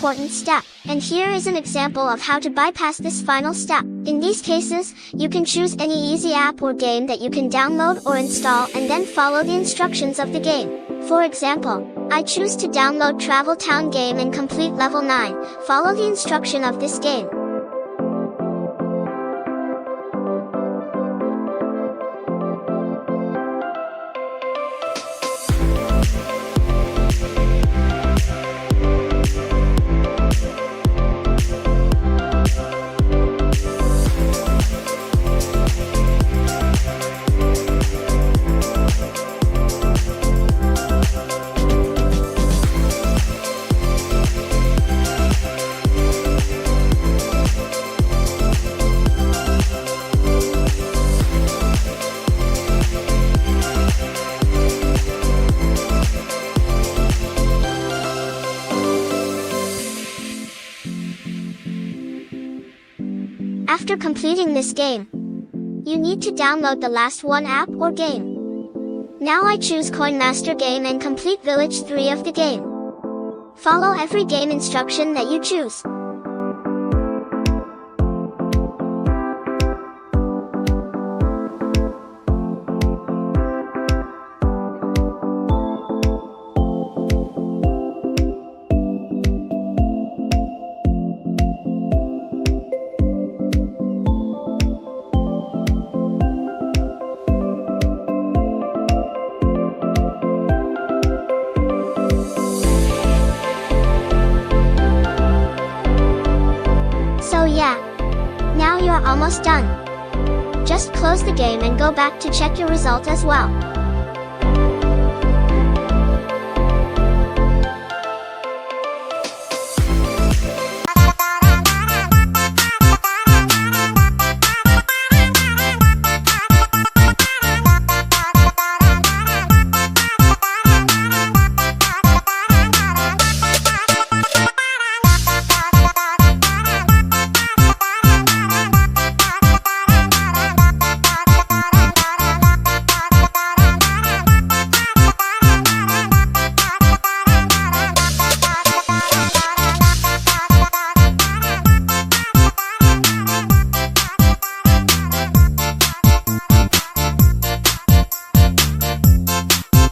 Important step, and here is an example of how to bypass this final step. In these cases, you can choose any easy app or game that you can download or install and then follow the instructions of the game. For example, I choose to download Travel Town game and complete level 9, follow the instruction of this game. After completing this game, you need to download the last one app or game. Now I choose Coin Master game and complete Village 3 of the game. Follow every game instruction that you choose. So yeah, now you're almost done. Just close the game and go back to check your result as well.